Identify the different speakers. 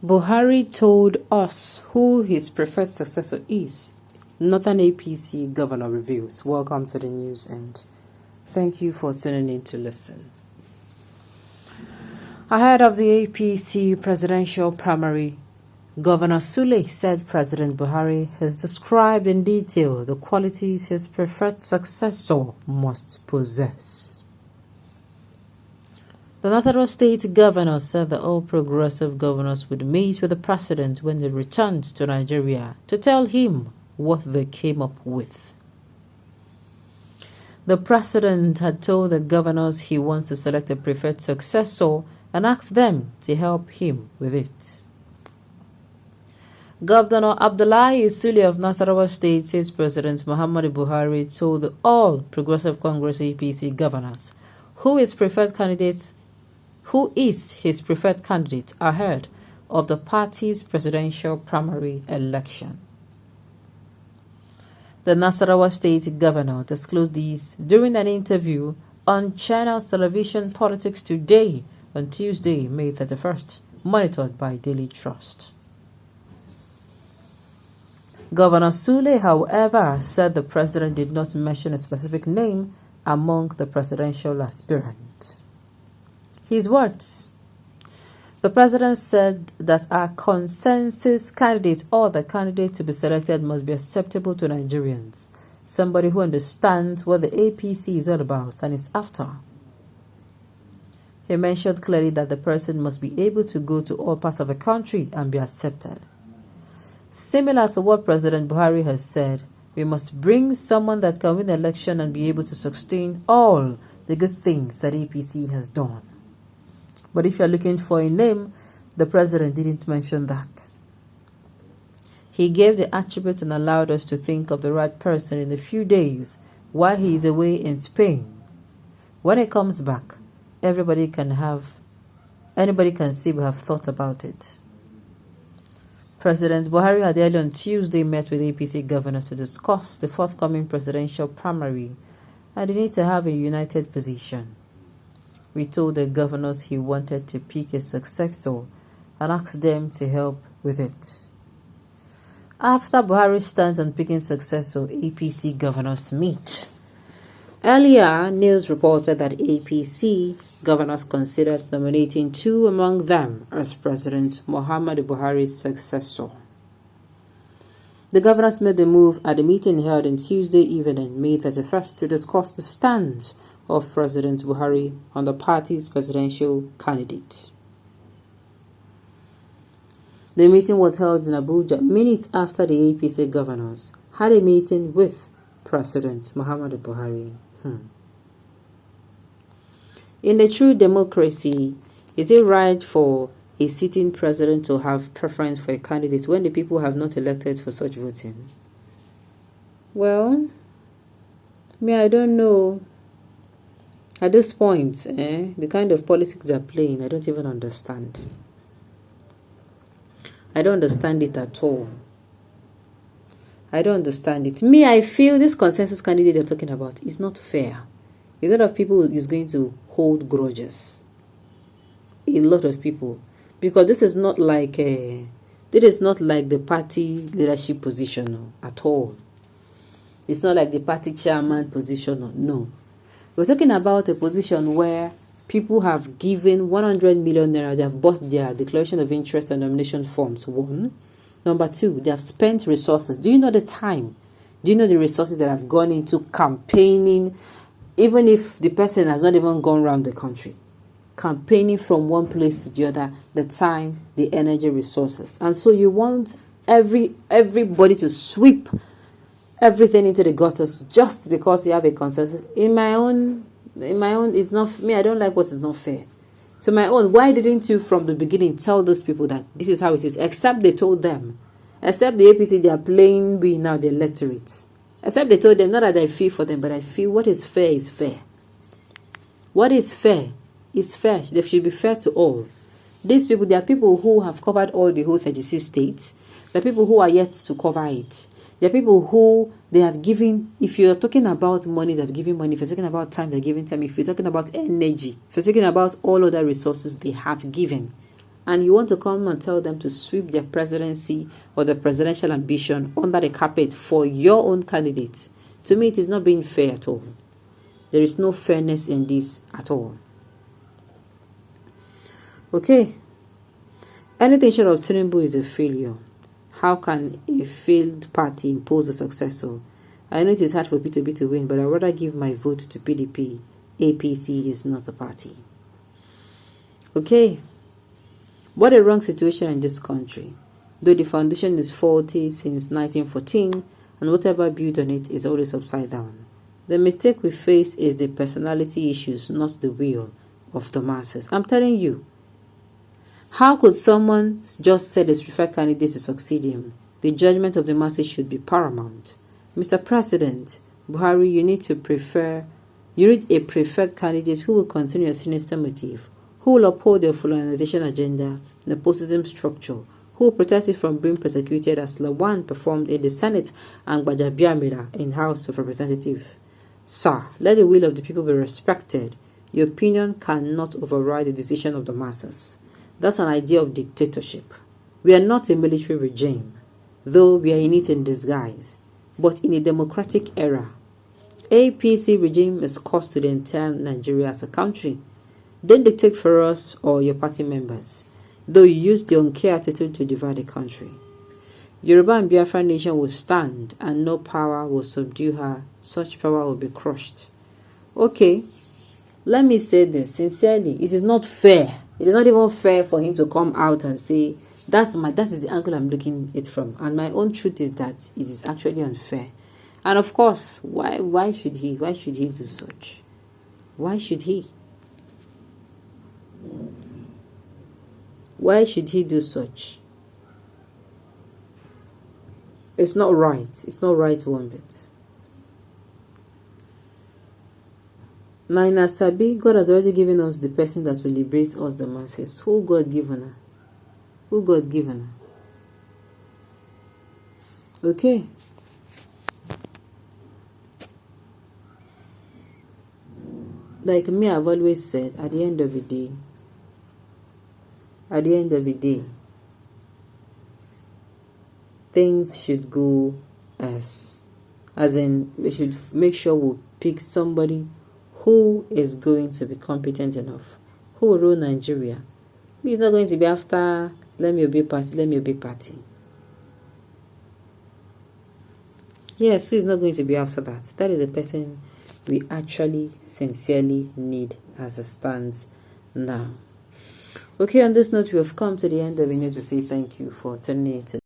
Speaker 1: Buhari told us who his preferred successor is. Northern APC governor reveals. Welcome to the news and thank you for tuning in to listen. Ahead of the APC presidential primary, Governor Sule said President Buhari has described in detail the qualities his preferred successor must possess. The Northern State governor said that all progressive governors would meet with the president when they returned to Nigeria to tell him what they came up with. The president had told the governors he wants to select a preferred successor and asked them to help him with it. Governor Abdullahi Sule of Nasarawa State says President Muhammadu Buhari told all Progressive Congress APC governors who is his preferred candidate ahead of the party's presidential primary election. The Nasarawa State governor disclosed these during an interview on Channel's television Politics Today on Tuesday, May 31st, monitored by Daily Trust. Governor Sule, however, said the president did not mention a specific name among the presidential aspirants. His words: the president said that our consensus candidate or the candidate to be selected must be acceptable to Nigerians, somebody who understands what the APC is all about and is after. He mentioned clearly that the person must be able to go to all parts of the country and be accepted. Similar to what President Buhari has said, we must bring someone that can win the election and be able to sustain all the good things that APC has done. But if you're looking for a name, the president didn't mention that. He gave the attributes and allowed us to think of the right person in a few days while he is away in Spain. When he comes back, anybody can see we have thought about it. President Buhari had earlier on Tuesday met with APC governors to discuss the forthcoming presidential primary and the need to have a united position. We told the governors he wanted to pick a successor and asked them to help with it. After Buhari stands on picking successor, APC governors meet. Earlier, news reported that APC governors considered nominating two among them as President Muhammadu Buhari's successor. The governors made the move at a meeting held on Tuesday evening, May 31st, to discuss the stance of President Buhari on the party's presidential candidate. The meeting was held in Abuja minutes after the APC governors had a meeting with President Muhammadu Buhari. In a true democracy, is it right for a sitting president to have preference for a candidate when the people have not elected for such voting? Well, I don't know. At this point, the kind of politics they're playing, I don't even understand. I don't understand it at all. I don't understand it. I feel this consensus candidate they're talking about is not fair. A lot of people is going to hold grudges. A lot of people. Because this is not like the party leadership position at all. It's not like the party chairman position. No. We're talking about a position where people have given 100 million naira. They have bought their declaration of interest and nomination forms. One. Number two, they have spent resources. Do you know the time? Do you know the resources that have gone into campaigning, even if the person has not even gone around the country? Campaigning from one place to the other, the time, the energy, resources. And so you want everybody to sweep everything into the gutters just because you have a consensus. In my own, it's not me. I don't like what is not fair. To my own, why didn't you from the beginning tell those people that this is how it is? Except they told them. Except the APC, they are playing we now the electorate. Except they told them, not that I feel for them, but I feel what is fair is fair. What is fair is fair. They should be fair to all. These people, they are people who have covered all the whole 36 states. There are people who are yet to cover it. There are people who they have given, if you're talking about money, they've given money. If you're talking about time, they're giving time. If you're talking about energy, if you're talking about all other resources, they have given. and you want to come and tell them to sweep their presidency or their presidential ambition under the carpet for your own candidate. To me, it is not being fair at all. There is no fairness in this at all. Okay. Anything short of Tinubu is a failure. How can a failed party impose a successor? I know it is hard for P2B to win, but I'd rather give my vote to PDP. APC is not a party. Okay. What a wrong situation in this country. Though the foundation is faulty since 1914, and whatever built on it is always upside down. The mistake we face is the personality issues, not the will of the masses. I'm telling you. How could someone just say his preferred candidate to succeed him? The judgment of the masses should be paramount. Mr. President, Buhari, you need a preferred candidate who will continue your sinister motive, who will uphold your colonization agenda, nepotism structure, who will protect it from being persecuted as Lawan performed in the Senate and Gbajabiamila in House of Representatives. Sir, let the will of the people be respected. Your opinion cannot override the decision of the masses. That's an idea of dictatorship. We are not a military regime, though we are in it in disguise. But in a democratic era, APC regime is cost to the entire Nigeria as a country. Don't dictate for us or your party members, though you use the uncared attitude to divide the country. Yoruba and Biafra nation will stand, and no power will subdue her. Such power will be crushed. Okay, let me say this sincerely. It is not fair. It is not even fair for him to come out and say, that is the angle I'm looking at it from. And my own truth is that it is actually unfair. And of course, why should he? Why should he do such? Why should he? Why should he do such? It's not right. It's not right one bit. Naina Sabi, God has already given us the person that will liberate us, the masses. Who God given her? Who God given her? Okay. Like me, I've always said, at the end of the day, things should go as in, we should make sure we pick somebody who is going to be competent enough, who will rule Nigeria. He's not going to be after, let me obey party. Yes, so he's not going to be after that. That is a person we actually sincerely need as it stands now. Okay, on this note, we have come to the end of the news to say thank you for tuning in.